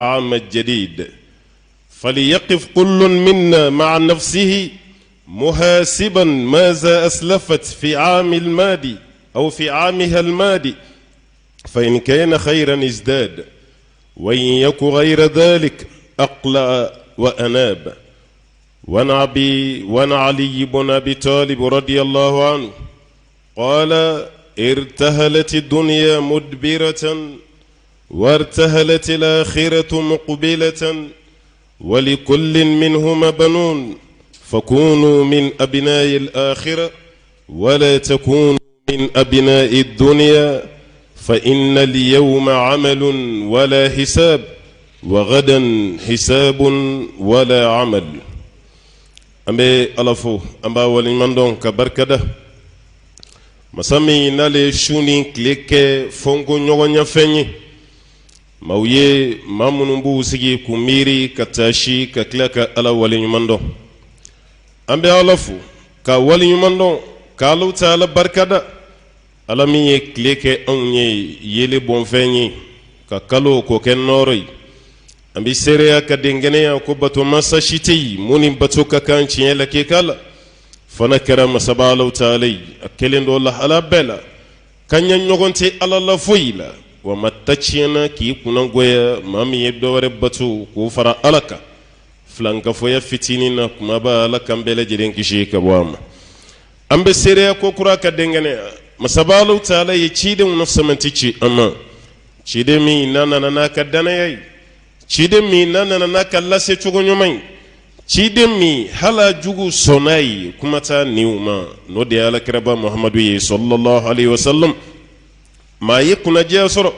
عام الجديد، فليقف كل منا مع نفسه محاسبا ماذا أسلفت في عام الماضي أو في عامها الماضي، فإن كان خيرا ازداد، وإن يك غير ذلك أقلع وأناب. وعن علي بن أبي طالب رضي الله عنه قال: ارتهلت الدنيا مدبرة وارتهلت الآخرة مقبلة، ولكل منهما بنون، فكونوا من أبناء الآخرة ولا تكونوا من أبناء الدنيا، فإن اليوم عمل ولا حساب، وغدا حساب ولا عمل. أمي ألفو أمبا ولمندون كبركده masami nale shuni kleke fongo nyogonya fenye mauye mamunumbu sigi kumiri katashi kaklaka ala wali nyumando ambe alafu ka wali nyumando ka lu taala barkada ala miye kleke onye yele bon fenye ka kalo ko ken noroi ambi sere ka dengene ya ko bato masashiti muni bato ka kanchi yela ke kala fana kera masabalaw taalay akelendo Allah ala bela kanya nyogonte ala la foyila wa matachina ki kunangoya mami yedore batu ku fara alaka flanka foya fitini na kuma ba alaka mbele jiren kishi kabwama ambe sere ko kura ka dengene masabalaw taalay chide nafsamantici amma chide mi nana ka danayay chide mi nana ka lase chugonyomai chidemi hala jugu sonai kumata niuma no de ala kiraba muhammadu sallallahu alaihi wasallam ma yekuna je soro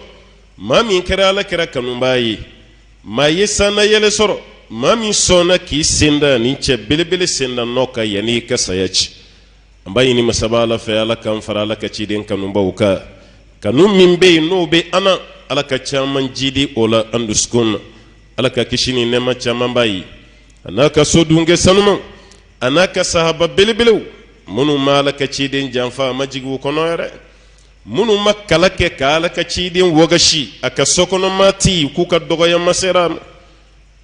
ma min kira ala kira kanumbayi ma yesana yele soro ma min sona ki senda ni che belebele senda noka yani kasayachi ambayi ni masabala fa ala kan fara ala ka chiden kanumbauka kanum min be no be ana ala ka chaman jidi ola anduskun ala ka kishini nema chaman bayi anaka sodunge sanuma anaka sahaba belebelew munu malaka ciden janfa majigu kono yare munu makalake kala ka ciden wogashi aka sokono mati kuka dogoya masera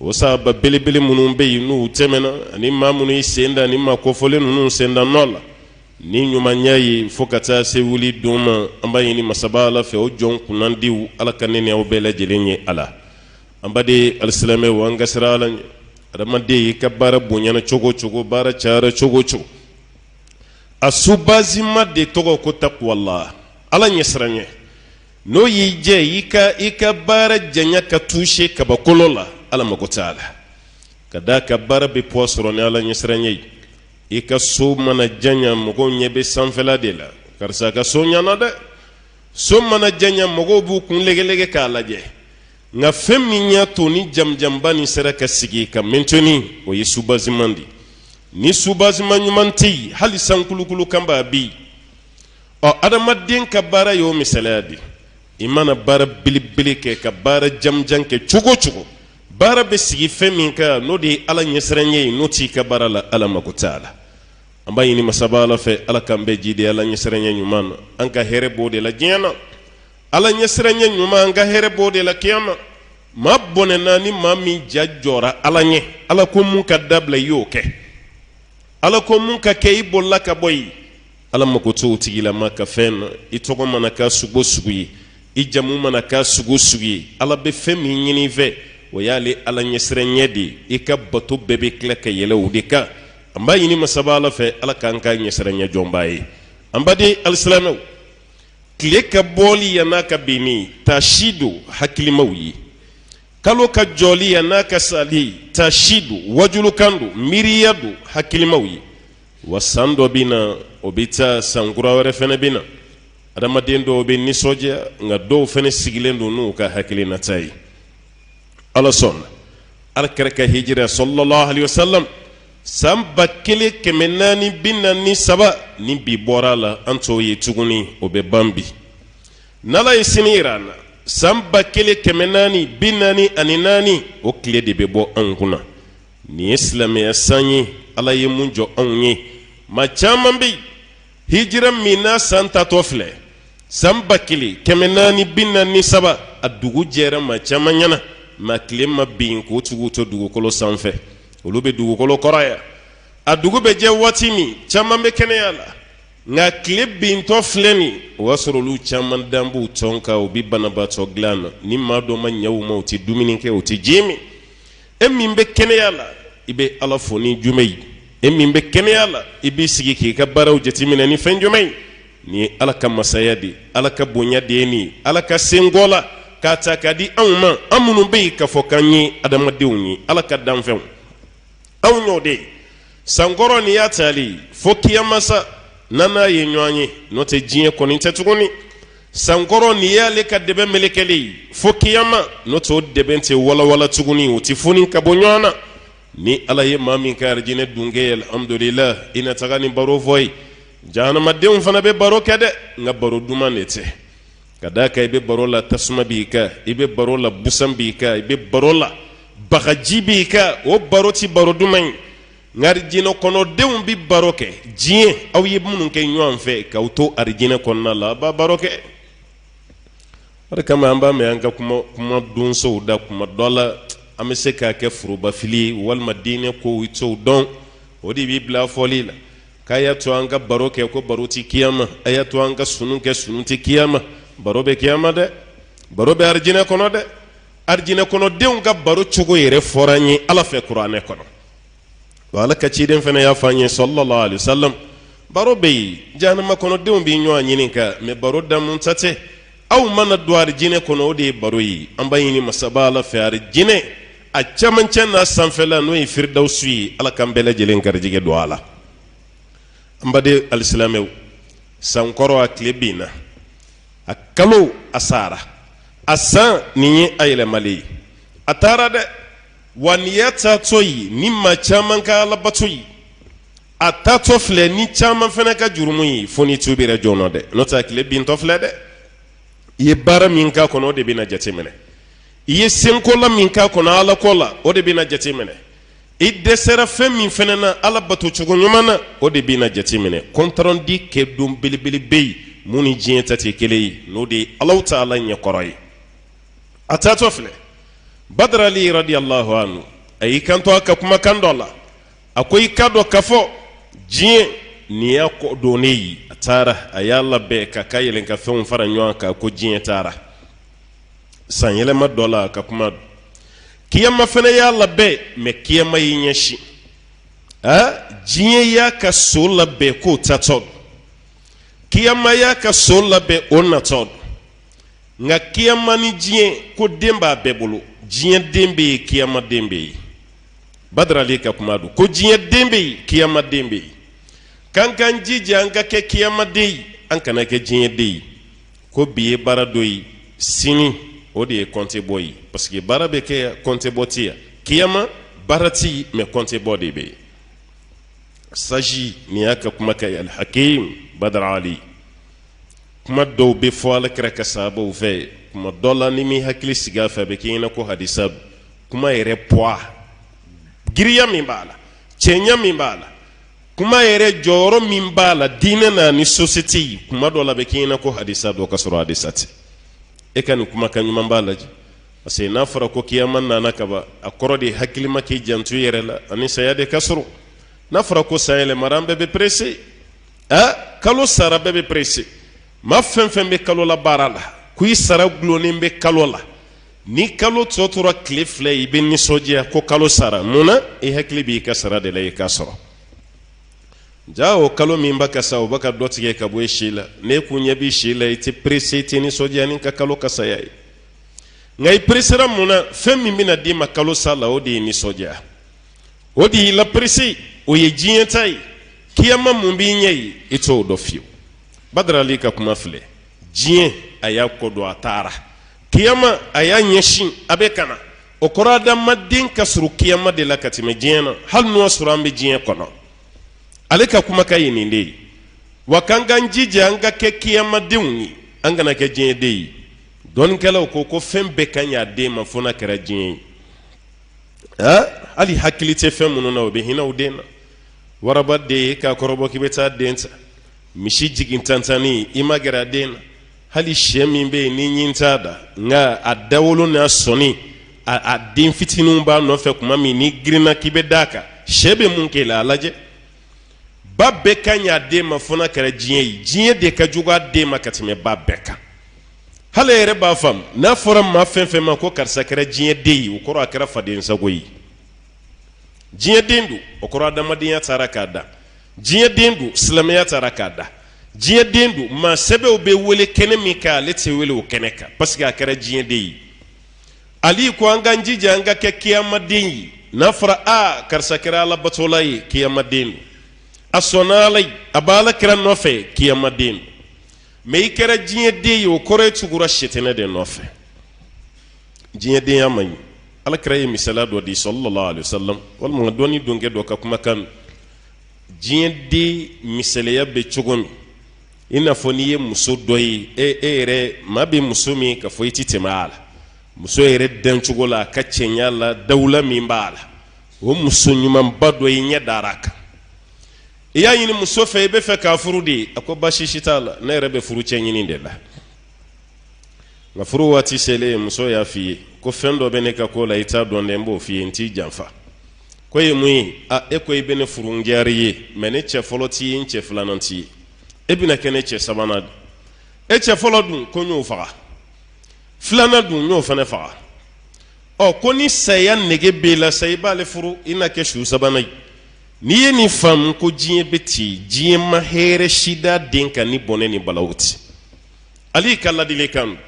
o sahaba belebele munu be nu temena ani mamunu isenda ni makofole nunu senda nola ni nyuma nyayi fokata se wuli duma ambaye ni masabala fe o jon kunandiu ala kanene o bele jelenye ala ambade alislame wanga sirala ramade kabara bunyana chogo bara chara chogo asubazima de togo ko taqwallah ala nyesranye no yije ika bara janya ka tushe ka bakolola ala makotala kada kabara be posro ne ala nyesranye ika so mana janya mogo nyebe sanfela de la karsa ka so nyana de so mana janya mogo bu kun legelege ka laje nga feminya to ni jamjambani seraka sigi ka mentoni o yesubazimandi ni subazimanyumanti hali sankulukulu kamba bi o adamadin ka bara yo misaladi imana bara bilibili ke ka bara jamjanke chugo bara be sigi feminka no di ala nyesrenye noti ka bara la ala makutala ambayi ni masabala fe ala kambe jide ala nyesrenye nyumana anka here bode la jena ala nyesrenye nyuma anga here bode la kiyama ma bone nani mami jajjora ala nye ala ko mun ka dabla yoke ala ko mun ka kay bolla ka boy ala makoto tigila maka fen itogo manaka sugo sugi ijamu manaka sugo sugi ala be femi nyini ve wayale ala nyesrenye di ika bato bebe kleka yele udika amba yini masabala fe ala kanka nyesrenye jombayi amba di alislamu kleka boli yanaka bini tashidu hakilimawi kalo ka joli yanaka sali tashidu wajulu kandu miriyadu hakilimawi wasando bina obita sangura wore fene bina adamaden do be nisoja nga do fene sigilendo nu ka hakilina tay ala son al karaka hijra sallallahu alaihi wasallam samba kele kemenani binani saba ni bi borala anto yetuguni obe bambi nala isinirana samba kele kemenani binani aninani o kle de bebo ankuna ni islam ya sanyi ala yemunjo onye machamambi hijra mina santa tofle samba kele kemenani binani saba adugu jera machamanyana ma tile ma bin k'o tugu to dugukolo sanfɛ olu bɛ dugukolo kɔrɔ a dugu bɛ jɛ waati min caman bɛ kɛnɛya la nka tile bintɔ filɛ nin o y'a sɔrɔ olu caman dan b'u tɔn kan u bɛ banabaatɔ dilan na ni maa dɔ ma ɲɛ u ma u tɛ dumuni kɛ u tɛ ji min e min bɛ kɛnɛya la i bɛ ala fo ni jumɛn ye e min bɛ kɛnɛya la i b'i sigi k'i ka baaraw jateminɛ ni fɛn jumɛn ye ni ye ala ka masaya de ala ka bonya de ye nin ye ala ka senkɔ la k'a ta k'a di anw ma an minnu bɛ yen k'a fɔ k'an ye adamadenw ye ala ka danfɛnw anw y'o de ye sankɔrɔ ni y'a tali fo kiyamasa n'a ye ɲɔgɔn ye n'o tɛ diɲɛ kɔni tɛ tuguni sankɔrɔ ni y'ale ka dɛbɛ melekɛli ye fo kiyama n'o tɛ o dɛbɛ tɛ walawala tuguni o tɛ foni ka bɔ ɲɔgɔn na ni ala ye maa min ka arijinɛ dunke alhamdulillah i na taga ni baro fɔ ye jahanamadenw fana bɛ baro kɛ dɛ nka baro duman de tɛ ka d'a kan i bɛ baro la tasuma b'i kan i bɛ baro la busan b'i kan i bɛ baro la bagaji b'i kan o baro tɛ baro duman ye nka arijinɛ kɔnɔdenw bɛ baro kɛ diɲɛ aw ye minnu kɛ ɲɔgɔn fɛ k'aw to arijinɛ kɔnɔna la a b'a baro kɛ o de kama an b'a mɛn an ka kuma donsow da kuma dɔ la an bɛ se k'a kɛ forobafili ye walima diinɛ kow t'o dɔn o de b'i bila fɔli la k'a y'a to an ka baro kɛ ko baro tɛ kiyama a y'a to an ka sunu kɛ sunu tɛ kiyama baro bɛ kiyama dɛ baro bɛ arijinɛ kɔnɔ dɛ arijinɛ kɔnɔdenw ka baro cogo yɛrɛ fɔra an ye ala fɛ kuranɛ kɔnɔ wa ala ka ciden fana y'a fɔ an ye sallallahu alaihi wasallam baro bɛ yen jahanama kɔnɔdenw bɛ ɲɔgɔn ɲininka mɛ baro damun ta tɛ aw mana don arijinɛ kɔnɔ o de ye baro ye an b'a ɲini masaba ala fɛ arijinɛ a camancɛ n'a sanfɛla n'o ye firidawusu ye ala k'an bɛɛ lajɛlen garijɛgɛ don a la an baden alisilamɛw sankɔrɔ a tile binna a kalo a sara a san nin ye a yɛlɛmalen ye a taara dɛ wa nin y'a taatɔ ye ni maa caman ka alabato ye a taatɔ filɛ ni caman fana ka jurumu ye fo ni tubira joona dɛ n'o tɛ a tile bintɔ filɛ dɛ i ye baara min k'a kɔnɔ o de bɛna jateminɛ i ye senkola min k'a kɔnɔ alako la o de bɛna jateminɛ i dɛsɛra fɛn min fana na ala bato cogo ɲuman na o de bɛna jateminɛ kɔntorɔndi kɛ don belebele bɛ yen mun ni diɲɛ ta tɛ kelen ye n'o de ye alaw ta ala ɲɛkɔrɔ ye a taatɔ filɛ badara ali radiyallahu anhu a y'i kanto a ka kumakan dɔ la a ko i ka dɔn k'a fɔ diɲɛ nin y'a kɔ donnen ye a taara a y'a labɛn ka ka yɛlɛn ka fɛnw fara ɲɔgɔn kan ko diɲɛ taara san yɛlɛma dɔ la a ka kuma don kiyama fana y'a labɛn mɛ kiyama y'i ɲɛsin diɲɛ y'a ka so labɛn k'o tatɔ don kiyama y'a ka so labɛn o natɔ don nka kiyama ni diɲɛ ko den b'a bɛɛ bolo diɲɛ den bɛ yen kiyama den bɛ yen badara ali ka kuma don ko diɲɛ den bɛ yen kiyama den bɛ yen k'an k'an jija an ka kɛ kiyama den ye an kana kɛ diɲɛ den ye ko bi ye baara dɔ ye sini o de ye kɔnte bɔ ye parce que baara bɛ kɛ yan kɔnte bɔ tɛ yan kiyama baara tɛ yen mɛ kɔnte bɔ de bɛ yen saji nin y'a ka kuma kɛ alhakim badara ali kuma dɔw bɛ fɔ alakira ka sahabaw fɛ kuma dɔ la ni min hakili sigi a fɛ a bɛ k'i ɲɛna ko hadisa kuma yɛrɛ poids giriya min b'a la cɛɲa min b'a la kuma yɛrɛ jɔyɔrɔ min b'a la diinɛ na ni société yi kuma dɔ la a bɛ k'i ɲɛna ko hadisa dɔ ka sɔrɔ hadisa tɛ e ka nin kumakan ɲuman b'a lajɛ parce que n'a fɔra ko kiyama nana kaban a kɔrɔ de hakili ma k'i janto i yɛrɛ la ani saya de ka sɔrɔ n'a fɔra ko san yɛlɛmara an bɛɛ bɛ pressé kalo sara bɛɛ bɛ pressé maa fɛn fɛn bɛ kalo la baara la ko i sara gulonnen bɛ kalo la ni kalo tɔ tora tile fila i bɛ nisɔndiya ko kalo sara munna i hakili b'i ka sara de la i k'a sɔrɔ ja o kalo min b'a ka sa o b'a ka dɔ tigɛ ka bɔ i si la n'e kun ɲɛ b'i si la i tɛ pressé i tɛ nisɔndiya ni ka kalo ka saya ye nka i pressera mun na fɛn min bɛna d'i ma kalo sa la o de ye nisɔndiya o de y'i la pressé o ye diɲɛ ta ye kiyama mun b'i ɲɛ ye i t'o dɔn fiyewu badara ali ka kuma filɛ diɲɛ a y'a kɔ don a taara kiyama a y'a ɲɛsin a bɛ kana o kɔrɔ adamaden ka surun kiyama de la ka tɛmɛ diɲɛ na hali n'o y'a sɔrɔ an bɛ diɲɛ kɔnɔ ale ka kumakan ye nin de ye wa k'an k'an jija an ka kɛ kiyamadenw ye an kana kɛ diɲɛden ye dɔnnikɛlaw ko fɛn bɛɛ ka ɲi a den ma fo n'a kɛra diɲɛ ye hali hakili tɛ fɛn minnu na o bɛ hinɛ o den na waraba den ye k'a kɔrɔbɔ k'i bɛ taa den ta misi jigin tantanni i ma gɛrɛ a den na hali sɛ min bɛ yen ni ɲin t'a da nka a dawolo n'a sɔnni a den fitininw b'a nɔfɛ kuma min ni girinna k'i bɛ d'a kan sɛ bɛ mun kɛ la a lajɛ ba bɛɛ ka ɲi a den ma fo n'a kɛra diɲɛ ye diɲɛ de ka jugu a den ma ka tɛmɛ ba bɛɛ kan hali yɛrɛ b'a faamu n'a fɔra maa fɛn fɛn ma ko karisa kɛra diɲɛ den ye o kɔrɔ a kɛra faden sago ye diɲɛ den don o kɔrɔ adamadenya taara k'a da diɲɛ den don silamɛya taara k'a da diɲɛ den don maa sɛbɛw bɛ wele kɛnɛ min kan ale tɛ wele o kɛnɛ kan parce que a kɛra diɲɛ den ye ali ko an k'an jija an ka kɛ kiyamaden ye n'a fɔra a karisa kɛra ala batola ye kiyamaden don a sɔnna ala ye a b'a ala kira nɔfɛ kiyamaden don mais i kɛra diɲɛ den ye o kɔrɔ ye tugura sitɛnɛ de nɔfɛ diɲɛ denya man ɲi ala kira ye misaliya dɔ di sallallahu alaihi wasallam walima dɔɔni donkɛ dɔ ka kumakan diɲɛ den misaliya bɛ cogo min i n'a fɔ n'i ye muso dɔ ye e yɛrɛ maa bɛ muso min ka fɔ i tɛ tɛmɛ a la muso yɛrɛ dancogo la a ka cɛɲa la dawula min b'a la o muso ɲumanba dɔ i ɲɛ dara a kan i y'a ɲini muso fɛ i bɛ fɛ k'a furu de a ko baasi si t'a la ne yɛrɛ bɛ furu cɛ ɲini de la nka furu waati selen muso y'a f'i ye ko fɛn dɔ bɛ ne ka ko la i t'a dɔn dɛ n b'o f'i ye n t'i janfa ko ye mun ye e ko i bɛ ne furu n diyara i ye mɛ ne cɛ fɔlɔ t'i ye n cɛ filanan t'i ye e bɛna kɛ ne cɛ sabanan de e cɛ fɔlɔ dun ko n y'o faga filanan dun n y'o fana faga ko ni saya nege b'e la sa i b'ale furu i na kɛ su sabanan ye n'i ye nin faamu ko diɲɛ bɛ ten diɲɛ ma hɛrɛ si da den kan ni bɔnɛ ni balawu tɛ ali ka ladilikan don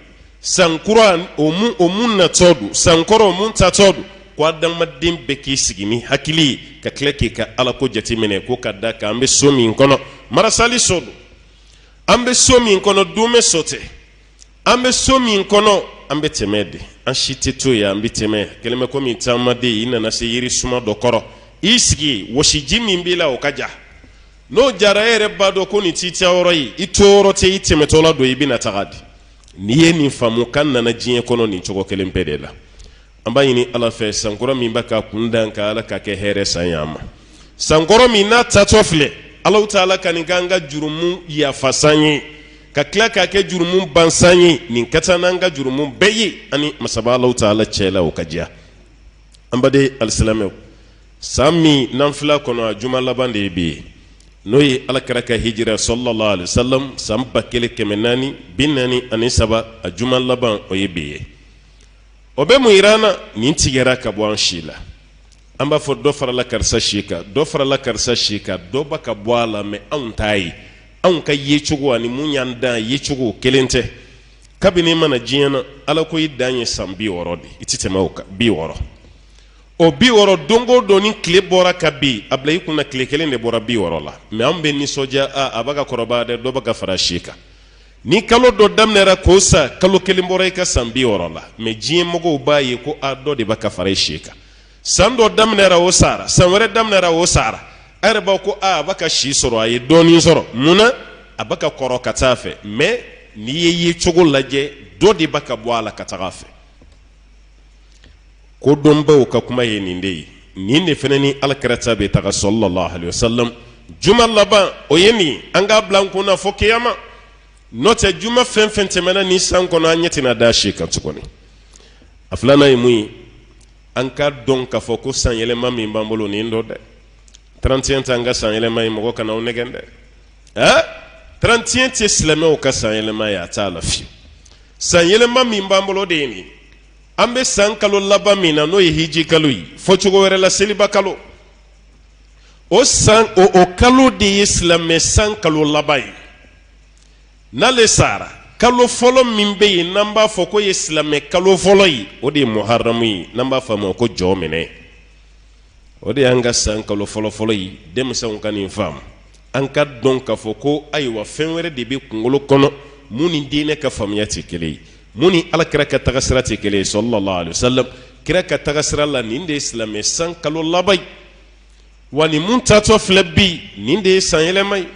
sankura o mun natɔ don sankɔrɔ o mun tatɔ don ko adamaden bɛɛ k'i sigi ni hakili ye ka tila k'i ka alako jateminɛ ko ka da kan an bɛ so min kɔnɔ marasali so don an bɛ so min kɔnɔ don bɛ so tɛ an bɛ so min kɔnɔ an bɛ tɛmɛ de an si tɛ to yen an bɛ tɛmɛ kɛlen bɛ komi taamaden i nana se yiri suma dɔ kɔrɔ i sigi wɔsiji min b'i la o ka ja n'o jara e yɛrɛ b'a dɔn ko nin t'i taa yɔrɔ ye i to yɔrɔ tɛ i tɛmɛtɔ la don i bɛna taga di n'i ye nin faamu kan nana diɲɛ kɔnɔ nin cogo kelen bɛɛ de la an b'a ɲini ala fɛ sankɔrɔ min bɛ ka kun da ka ala ka kɛ hɛrɛ san y'an ma sankɔrɔ min n'a tatɔ filɛ ala ta'ala ka nin k'an ka jurumu yafa san ye ka tila k'a kɛ jurumu ban san ye nin ka taa n'an ka jurumu bɛɛ ye ani masaba ala ta'ala cɛ la o ka diya an baden alisilamɛw san min n'an filɛ kɔnɔ a juma laban de ye bi ye n'o ye alakira ka hijira sallallahu alaihi wasallam san 1443 a juma laban o ye bi ye o bɛ mun yira an na nin tigɛra ka bɔ an si la an b'a fɔ dɔ farala karisa si kan dɔ farala karisa si kan dɔ ba ka bɔ a la mɛ anw t'a ye anw ka yecogo ani mun y'an dan yecogo kelen tɛ kabini mana diɲɛ na ala ko i dan ye san 60 de i tɛ tɛmɛ o kan 60 o 60 don o don ni tile bɔra ka bin a bila i kunna tile kelen de bɔra 60 la mɛ an bɛ nisɔndiya a b'a ka kɔrɔbaya dɛ dɔ b'a ka fara si kan ni kalo dɔ daminɛra k'o sa kalo kelen bɔra i ka san 60 la mɛ diɲɛ mɔgɔw b'a ye ko dɔ de b'a ka fara i si kan san dɔ daminɛra o sara san wɛrɛ daminɛra o sara a yɛrɛ b'a ko a b'a ka si sɔrɔ a ye dɔɔnin sɔrɔ munna a b'a ka kɔrɔ ka taa fɛ mɛ n'i ye yecogo lajɛ dɔ de b'a ka bɔ a la ka taga fɛ ko dɔnbaw ka kuma ye nin de ye nin de fana ni alakira ta bɛ taga sallallahu alaihi wasallam juma laban o ye nin an k'a bila an kunna fɔ kiyama n'o tɛ juma fɛn fɛn tɛmɛna ni san kɔnɔ an ɲɛ tɛna da si kan tuguni a filanan ye mun ye an ka dɔn k'a fɔ ko san yɛlɛma min b'an bolo nin dɔ dɛ 31 tɛ an ka san yɛlɛma ye mɔgɔ kana o nɛgɛn dɛ 31 tɛ silamɛw ka san yɛlɛma ye a t'a la fiyewu san yɛlɛma min b'an bolo de ye nin an bɛ san kalo laban min na n'o ye hiji kalo ye fɔ cogo wɛrɛ la seliba kalo o kalo de ye silamɛ san kalo laban ye n'ale sara kalo fɔlɔ min bɛ yen n'an b'a fɔ ko ye silamɛ kalo fɔlɔ ye o de ye muharamu ye n'an b'a fɔ a ma ko jɔ minɛ o de y'an ka san kalo fɔlɔ ye denmisɛnw ka nin faamu an ka dɔn k'a fɔ ko ayiwa fɛn wɛrɛ de bɛ kunkolo kɔnɔ mun ni diinɛ ka faamuya tɛ kelen ye mun ni alakira ka tagasira tɛ kelen ye sallallahu alaihi wasallam kira ka tagasira la nin de ye silamɛ san kalo laban ye wa ni mun tatɔ filɛ bi nin de ye san yɛlɛma ye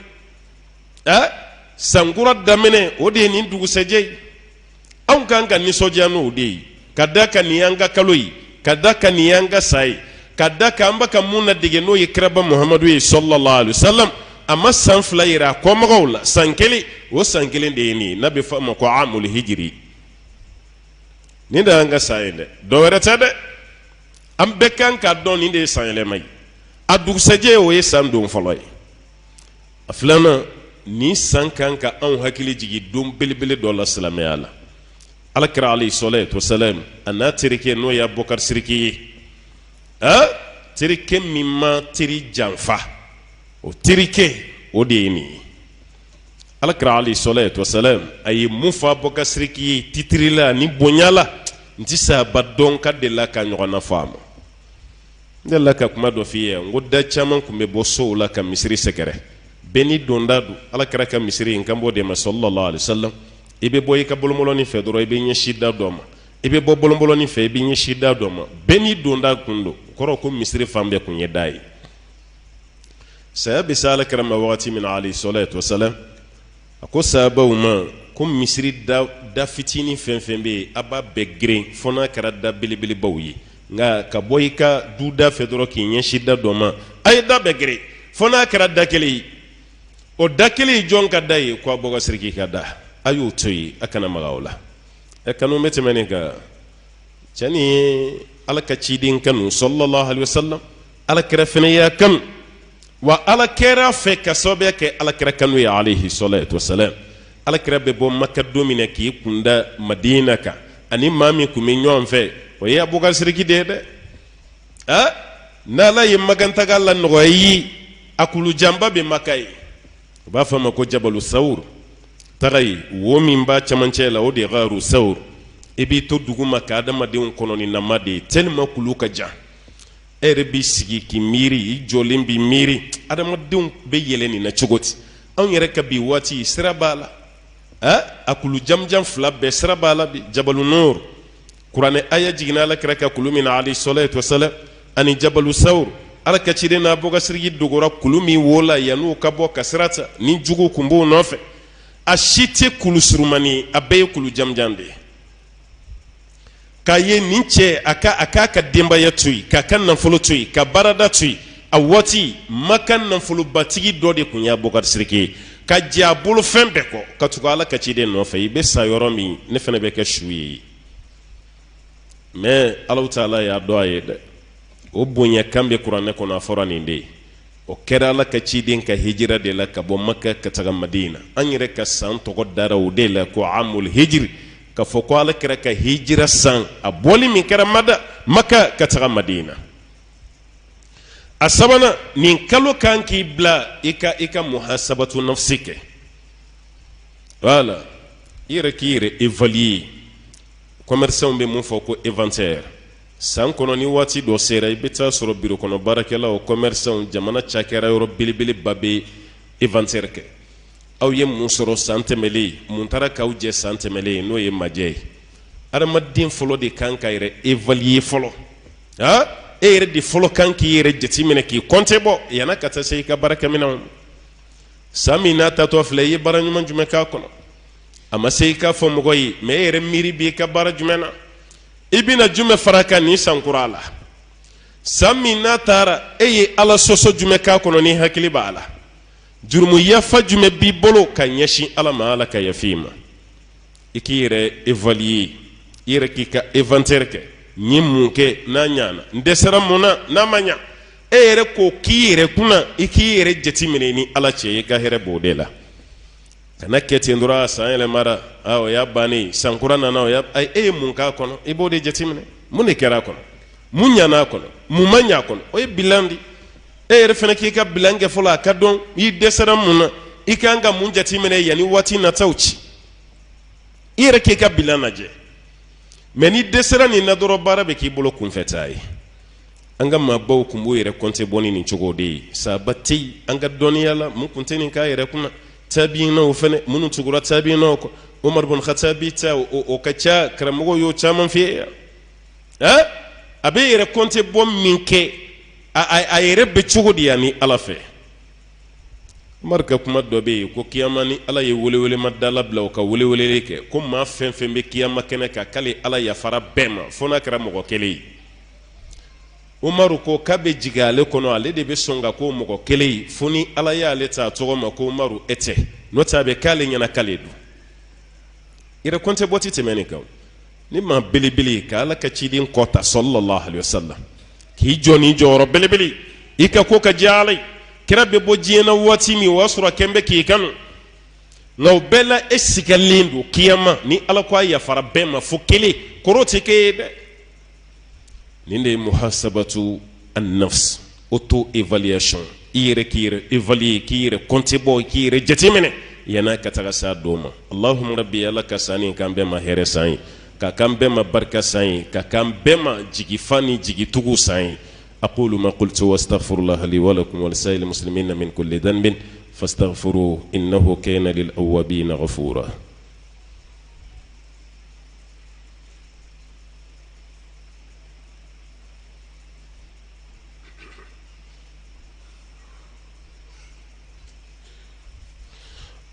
sankura daminɛ o de ye nin dugusɛjɛ ye anw kan ka nisɔndiya n'o de ye ka da ka nin y'an ka kalo ye ka da ka nin y'an ka sa ye ka da ka an bɛ ka mun ladege n'o ye kiraba muhamadu ye sallallahu alaihi wasallam a ma san 2 yira a kɔmɔgɔw la san 1 o san 1 de ye nin n'a bɛ fɔ a ma ko amul hijiri ni da anga sayende do werata de am bekan ka don ni de sayele mai adu saje o ye san don foloy aflana ni san kan ka an hakili jigi dum bilbili do la salamiyala alakra ali salatu wassalam ana tirike no ya bokar sirki tirike mimma tiri janfa o tirike o de ni alakra ali salatu wassalam ay mufa bokar sirki titrila ni bonyala ntisa badon ka de la ka nyona famo de la ka kuma do fiye ngoda chaman kumbe boso la ka misri sekere beni dondadu alakra ka misri nkambo de ma sallallahu alaihi wasallam ibe boy ka bolomoloni fe doro ibe nyeshida doma ibe bo bolomoloni fe ibe nyeshida doma beni donda kundo koro ko misri fambe kunye dai sahabi sala karama wati min ali salatu wasalam ako sahaba uma ko misri da fitini fenfembe aba begre fona kara da bilibili bawyi nga ka boy ka duda fe doro ki nyeshida doma ay da begre fona kara da kele o da kele jonka dai ko boga sirki kada ayu toyi akana magawla akanu metemene ka chani alaka chidin kanu sallallahu alaihi wasallam alakra finiya kan wa alakra fe kasobe ke alakra kanu ya alaihi salatu wasalam alakra be bo makka domine ki kunda madina ka ani mami kumi nyom fe o ya bugal sirki dede na la yimaganta galla no yi akulu jamba be makai ba fama ko jabalu sawr tagay wo min ba chamanche la o de garu sawr ebi to duguma ka adama de on kono ni namade telma kuluka ja erbi sigi ki miri jolim bi miri adama de on be yeleni na chogoti on yere ka bi wati sirabala akulu jamjam fla be sirabala bi jabalu nur qur'ane aya jigina la kraka kulumi na ali salatu wasalam ani jabalu sawr alaka chirena boga sirgi dugora kulumi wola yanu kabo kasrata ni jugu kumbu nofe ashite kulusurumani abe kulu jamjande kaye ninche aka ka demba ya tui ka kan nan folo tui ka barada tui awati makan nan folo batigi dode kunya bokar sirki ka jabulu fembe ko ka tukala ka chide no fe be sayoromi ne fene be ka shuyi mais Allah taala ya doye de o bonya kambe qur'ane ko na forani ndey o kera la ka ciden ka hijira de la ka bo makka ka taga madina anyire ka san to ko dara o de la ko amul hijri ka fo ko ala kera ka hijira san aboli min kera makka ka taga madina asabana nin kalo kan ki bla ika muhasabatu nafsike wala ire évaluer commerçant be mun fo ko inventaire san kono ni wati do sera ibeta soro biro kono barakela o commerçant jamana chakera euro bilibili babe inventaire ke aw ye mun soro santemeli mun tara kaw je santemeli no ye maje aramadin folo de kankaire évaluer folo ere di folo kanki yere jetimene ki compte bo yana kata sey ka baraka mina samina tato fle ye baranyu manjume ka kono ama sey ka fo mogoyi me ere miri bi ka barajumena ibina jume faraka ni sankurala samina tara eye ala soso jume ka kono ni hakili bala jurmu yafa jume bi bolo ka nyeshi ala maala ka yafima ikire évaluer ire ki ka inventaire ke nyimunke na nyana ndesera mona na manya ere ko kire kuna ikire jetimine ni ala che ka here bodela kana kete ndura sayele mara aw ya bani sankura na ya ay munka kono ibode jetimine mune kera kono munya na kono mumanya kono o bilandi ere fene ki ka bilange fola ka don yi desera mona ikanga mun jetimine yani wati na tauchi ire ki ka bilanaje meni desera ni na doro barabe ki bolo kunfetai anga mabaw kumbu ire konte boni ni chogode sabati anga doniyala mun kunteni ka ire kuna tabiina o fene munu tugura tabiina ko Umar bin Khattabi ta o kacha karamugo yo chaman fi abe ire konte bom minke a ire be chogodi yani alafe marka kuma dobe ko kiyama ni ala ye wele madala bla ka wele leke ko ma fen be kiyama kene ka kale ala ya fara bema fona karamugo kele Umaru ko kabe jigale kono ale de be songa ko mo ko kele funi ala ya leta to ma ko Umaru ete no tabe kale nyana kale du ire konte boti temeni ka ni ma belebele ka ala ka ciden kɔta sallallahu alaihi wasallam k'i jɔ ni jɔyɔrɔ belebele i ka ko ka diya ala ye kira bɛ bɔ diɲɛ na waati min o y'a sɔrɔ kɛn bɛ k'i kanu nka o bɛɛ la e sigalen don kiyama ni ala ko a yafara bɛɛ ma fo kelen kɔrɔ tɛ k'e ye dɛ nin de ye muhasabatu an-nafs auto evaluation i yɛrɛ k'i yɛrɛ évaluer k'i yɛrɛ compter bɔ k'i yɛrɛ jateminɛ yana ka taga s'a dɔw ma allahumma rabbi ala ka sanni k'an bɛɛ ma hɛrɛ san ye ka k'an bɛɛ ma barika san ye ka k'an bɛɛ ma jigifa ni jigitugu san ye aqulu ma qultu wastaghfirullaha li wa lakum wa lisa'il muslimina min kulli dhanbin fastaghfiruhu innahu kana lil awwabin ghafura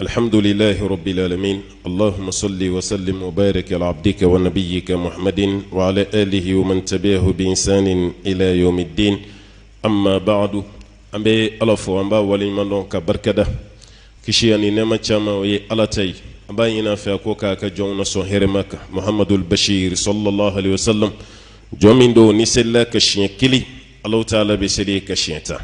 الحمد لله رب العالمين اللهم صل وسلم وبارك على عبدك ونبيك محمد وعلى آله ومن تبعه بإنسان إلى يوم الدين أما بعد أمبي ألفو أمبا ولي من كبركده كشياني نما چاما وي ألتي أمبا ينافع كوكا كجون سوهرمك محمد البشير صلى الله عليه وسلم جومين دو نسلا كشين كلي الله تعالى بسلي كشينتا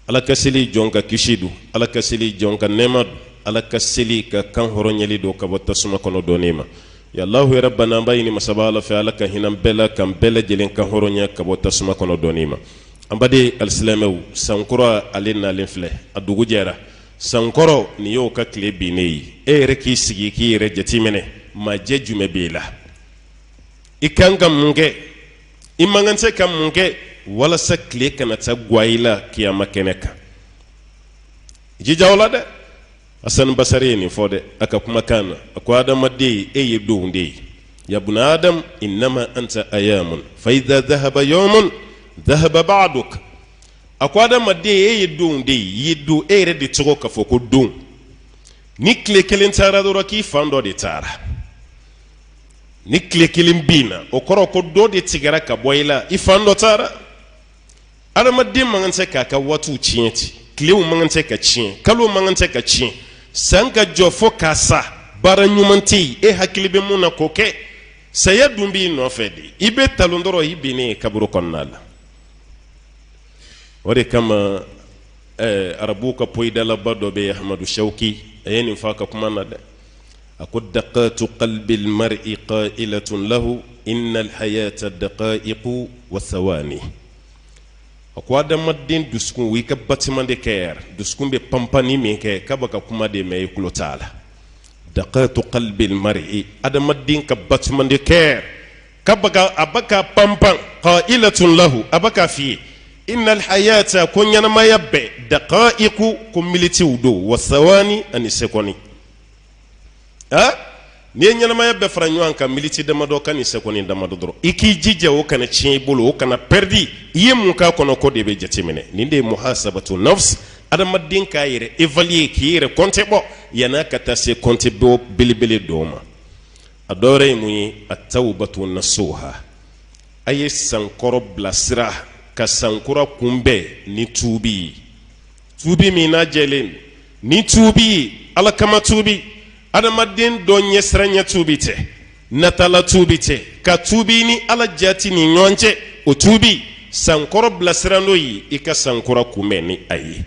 على كسلي جونكا كشيدو على كسلي جونكا نمد ala ka seli ka kan horonyali do ka bɔ tasuma kɔnɔ dɔɔnin ma ya allahu ya rabbana an b'a ɲini masaba ala fɛ ala ka hinɛ bɛɛ la kan bɛɛ lajɛlen kan hɔrɔnya ka bɔ tasuma kɔnɔ dɔɔnin ma an baden alisilamɛw sankɔrɔ ale nalen filɛ a dugu jɛra sankɔrɔ nin y'o ka tile binnen ye e yɛrɛ k'i sigi k'i yɛrɛ jateminɛ majɛ jumɛn b'e la i kan ka mun kɛ i man kan tɛ ka mun kɛ walasa tile kana taa guwa i la kiyama kɛnɛ kan jija o la dɛ Hasan Basari ni fɔ dɛ a ka kumakan na a ko adamaden e ye donw de ye ya buna adam innama anta ayamun fa idha dhahaba yawmun dhahaba ba'duk a ko adamaden e ye donw de ye i ye don e yɛrɛ de tɔgɔ k'a fɔ ko don ni tile kelen taara dɔrɔn k'i fan dɔ de taara ni tile kelen bin na o kɔrɔ ko dɔ de tigɛra ka bɔ i la i fan dɔ taara adamaden man kan tɛ k'a ka waatiw tiɲɛ ten tilew man kan tɛ ka tiɲɛ kalow man kan tɛ ka tiɲɛ san ka jɔ fo k'a sa baara ɲuman tɛ yen e hakili bɛ mun na k'o kɛ saya dun b'i nɔfɛ de i bɛ talon dɔrɔn i binnen kaburu kɔnɔna la o de kama arabuw ka poyidalaba dɔ bɛ yen Ahmadu Shawki a ye nin fɔ a ka kuma na dɛ a ko daqatu qalbi almar'i qa'ilatun lahu inna alhayata daqa'iqu wa thawani a ko adamaden dusukun i ka bâtiment de kɛ yɛrɛ dusukun bɛ panpanni min kɛ k'a bɛ ka kuma de mɛn i tulo t'a la daqatu qalbi almar'i adamaden ka bâtiment de kɛ yɛrɛ a bɛ ka panpan qa'ilatun lahu a bɛ ka f'i ye inna alhayata ko ɲɛnamaya bɛɛ daqa'iqu ko militiw don wa thawani ani sekɔni n'i ye ɲɛnamaya bɛɛ fara ɲɔgɔn kan militi damadɔ ka ni sekɔni damadɔ dɔrɔn i k'i jija o kana tiɲɛ i bolo o kana pɛridi i ye mun k'a kɔnɔ ko de bɛ jateminɛ nin de ye muhasabatu nafs adamaden k'a yɛrɛ évaluer k'i yɛrɛ compter bɔ yan'a ka taa se compter bɔ belebele dɔw ma a dɔ wɛrɛ ye mun ye at-tawbatu nasuha a ye sankɔrɔ bilasira ka sankura kunbɛn ni tuubi ye tuubi min n'a jɛlen ni tuubi ye ala kama tuubi adamaden dɔ ɲɛsiranɲɛ tuubi tɛ natala tuubi tɛ ka tuubi ni ala jati ni ɲɔgɔn cɛ o tuubi sankɔrɔ bilasira n'o ye i ka sankɔrɔ kunbɛn ni a ye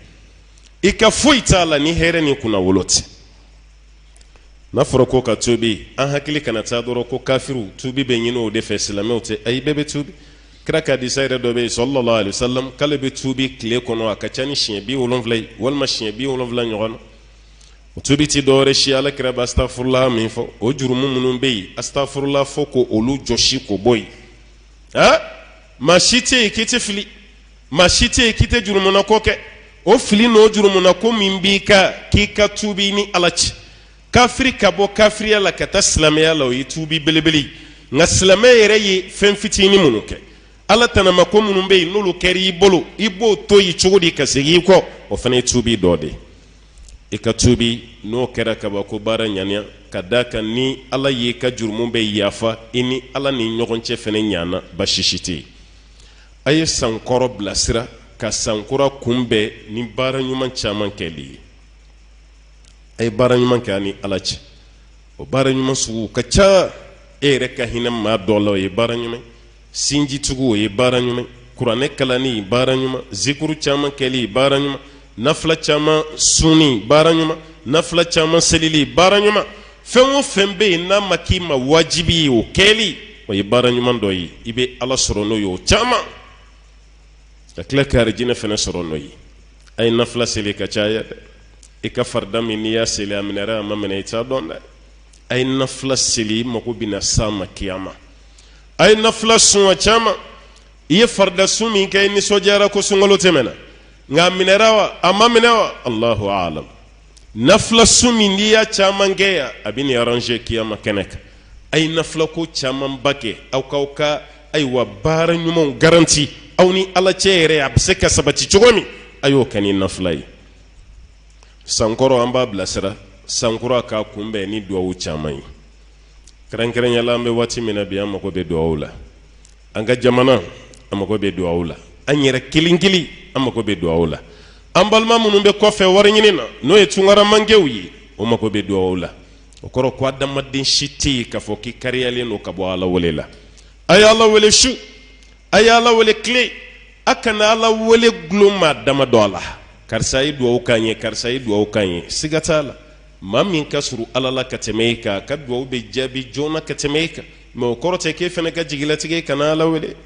i ka foyi t'a la ni hɛrɛ ni kunnawolo tɛ n'a fɔra ko ka tuubi an hakili kana taa dɔrɔn ko kafiru tuubi bɛ ɲini o de fɛ silamɛw tɛ ayi bɛɛ bɛ tuubi kira ka hadisa yɛrɛ dɔ bɛ yen sallallahu alaihi wasallam k'ale bɛ tuubi tile kɔnɔ a ka ca ni siɲɛ 70 ye walima siɲɛ 70 ɲɔgɔn na o tuubi ti dɔwɛrɛ si ala kira bɛ astafurula min fɔ o jurumu minnu bɛ yen astafurula fɔ ko olu jɔsi ko bɔ yen maa si tɛ yen k'i tɛ fili maa si tɛ yen k'i tɛ jurumuna ko kɛ o fili n'o jurumuna ko min b'i ka k'i ka tuubi ni ala cɛ kafiri ka bɔ kafiriya la ka taa silamɛya la o ye tuubi belebele nka silamɛ yɛrɛ ye fɛn fitinin minnu kɛ ala tanama ko minnu bɛ yen n'olu kɛra i bolo i b'o to yen cogo di ka segin i kɔ o fana ye tuubi dɔ de ye i ka tuubi n'o kɛra kabako baara ɲaniya ka da kan ni ala y'i ka jurumu bɛ yafa i ni ala ni ɲɔgɔn cɛ fana ɲana basi si tɛ yen a ye sankɔrɔ bilasira ka sankura kunbɛn ni baara ɲuman caman kɛli ye a ye baara ɲuman kɛ a ni ala cɛ o baara ɲuman sugu ka ca reka hinam ma dolo ye baranyume sinji tugu ye baranyume kurane kalani baranyuma zikuru chama keli baranyuma nafla chama suni baranyuma nafla chama selili baranyuma fenwo fembe na makima wajibi o keli o ye baranyuma ndoyi ibe ala sorono yo chama akla karjina fena sorono yi ay nafla seli ka chaya ika farda miniya seli aminara mamene ita donda ay nafla seli mako bina sama kiyama ay nafla sunwa chama iye farda sumi kay ni sojara ko sungolo temena nga minerawa amma minewa Allahu aalam nafla sumi ndiya chama ngeya abini arrange kiyama keneka ay nafla ko chama mbake au kauka ay wa bara nyumon garanti au ni ala chere abseka sabati chogomi ayo kani nafla yi sankoro amba blasira sankoro ka kumbe ni duwa chama yi kran yala ambe wati mina biya mako be duwa anga jamana amako be duwa anyere kilingili amako be duwa ambalma munun be kofe wari nyinina no etungara mangewi o mako be duwa okoro kwa damadin shiti ka foki kariyale no kabo ala wolela ay ala wole shu ay ala wole kle akana ala wole gloma dama dola karsai duwa kanye sigatala mamin kasuru alala katemeka kadwa be jabi jona katemeka mo korote ke fene ka jigilatige kana ala wole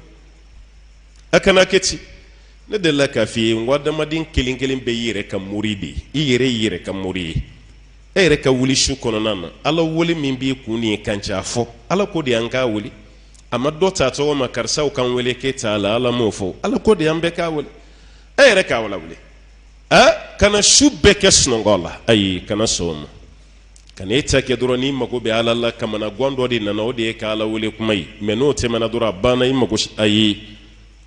akana keti ne de la kafi ngwada madin kelin be yire ka muridi yire ka muri ere ka wuli shu kono nana ala wole min bi kuni kancha fo ala ko de anka wuli amma dota to ma karsa kan wole ke taala ala mofo ala ko de ambe ka wole ere ka wala wuli kana shubbe kesno ngola ay kana somo kana itake duro ni mako be ala Allah kamana gondo di nana odi ka ala wole kumai meno te mana duro bana imako ay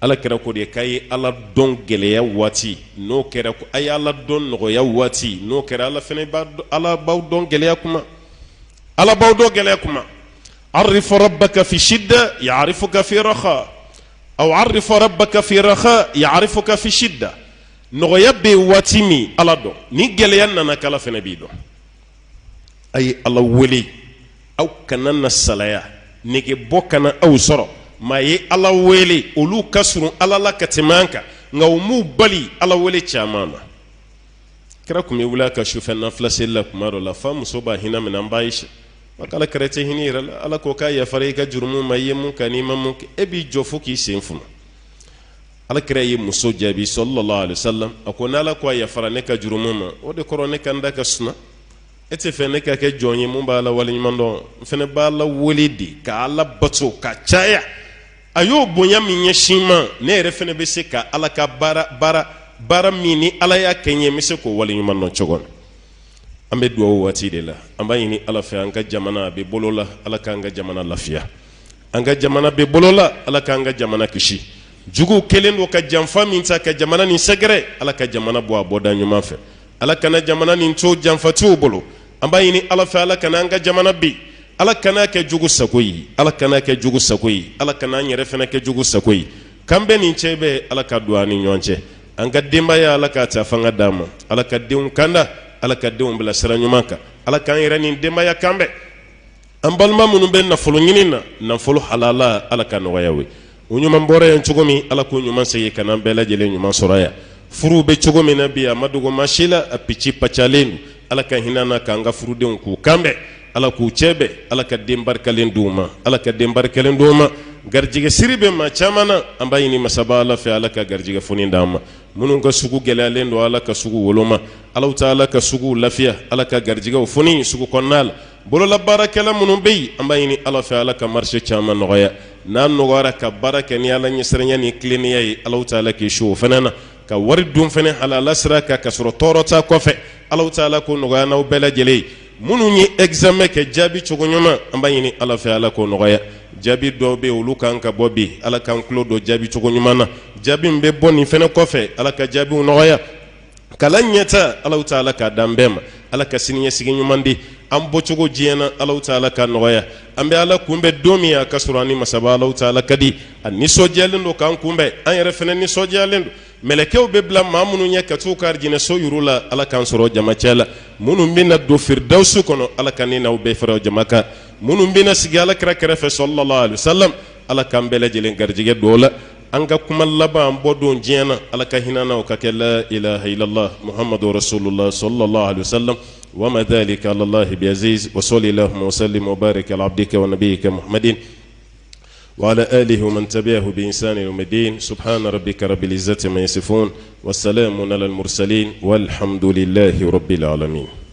ala kera ko de kay ala don geleya wati no kera ko ay ala don no ya wati no kera ala fene ba ala baw don geleya kuma ala baw do geleya kuma عرف ربك في شدة يعرفك في رخاء أو عرف ربك في رخاء يعرفك في شدة نغيب واتمي على دو نيجل يننا كلا في نبيدو أي الله ولي أو كننا السلايا نيجي بوكنا أو سرو ما ي الله ولي أولو كسر الله لا كتمانك نومو بالي الله ولي تشامانا كراكم يقولا كشوف النفلس إلا كمارو لا فم صوبا هنا من أمبايش wakala krete hinira ala ko ka ya fare ka jurmu mayemu kanima mu ebi jofu ki senfuma ala kreye muso jabi sallallahu alaihi wasallam akona ala ko ya fara ne ka jurmu ma o de korone kanda ka suna ete fene ka ke jonye mu bala wali mando fene bala wolidi ka ala bato ka chaya ayo bonya minye shima ne re fene be se ka ala ka bara mini ala ya kenye mise ko wali mando chogon ambe duwa wati de la amba yini ala fe anga jamana be bolola ala ka anga jamana lafiya anga jamana be bolola ala ka anga jamana kishi jugu kelen do ka jamfa minta ka jamana ni segre ala ka jamana bo aboda nyuma fe ala kana jamana ni to jamfa tu bolo amba yini ala fe ala kana anga jamana bi ala kana ke jugu sakoyi ala kana ke jugu sakoyi ala kana nyere fena ke jugu sakoyi kambe ni chebe ala ka duwa ni nyonche anga dimba ya ala ka ta fanga dama ala ka deun kanda ala ka deun bla sira nyumaka ala kan yira ni demba ya kambe ambalma munun ben nafulu nyinina nafulu halala ala ka no yawe unyuma mbore en chugomi ala ko nyuma sey kana bela jele nyuma soraya furu be chugomi nabiya madugo mashila apichi pachalenu ala ka hinana ka nga furu de ku kambe ala ku chebe ala ka dembar kalenduma ala ka dembar kalenduma garjige siribe ma chamana ambayini masaba ala fe ala ka garjige funindama munun ka sugu gelalendo ala ka sugu woloma ala taala ka sugu lafiya ala ka garjige funi sugu konnal bolo la barakala munun bey ambayini ala fe ala ka marché chama noya nan nogara ka baraka ni ala nyesrenya ni kliniya yi ala taala ki shu fanana ka wari dum fene ala lasra ka kasro torota kofe ala taala ko noya na bela jele munun yi examen ke jabi chugonyoma ambayini ala fe ala ko noya jabi do be olu kan ka bobi ala kan klo do jabi chugo nyumana jabi mbe boni fene kofe ala ka jabi unoya kala nyeta ala taala ka dambema ala ka siniye sigi nyumandi am bo chugo jiena ala taala ka noya ambe ala kumbe domi ya kasurani masaba ala taala kadi an ni sojalen do kan kumbe an yere fene ni sojalen melekew be bila maa minnu ɲɛ ka t'u ka arijinɛ so yuru la ala k'an sɔrɔ jamacɛ la minnu bɛna don firidawusu kɔnɔ ala ka ni n'aw bɛɛ fara o jama kan minnu bɛna sigi alakira kɛrɛfɛ sallallahu alaihi wasallam ala k'an bɛɛ lajɛlen garijɛgɛ don o la an ka kuma laban an bɔ don diɲɛ na ala ka hinɛ na o ka kɛ la ilaha illallah muhammadu rasulullah sallallahu alaihi wasallam wa ma dhalika ala allahi biaziz wa salli allahumma wa sallim wa barik ala abdika wa nabiyyika muhammadin وعلى آله ومن تبعه بإنسان يوم الدين سبحان ربك رب العزة ما يصفون والسلام على المرسلين والحمد لله رب العالمين.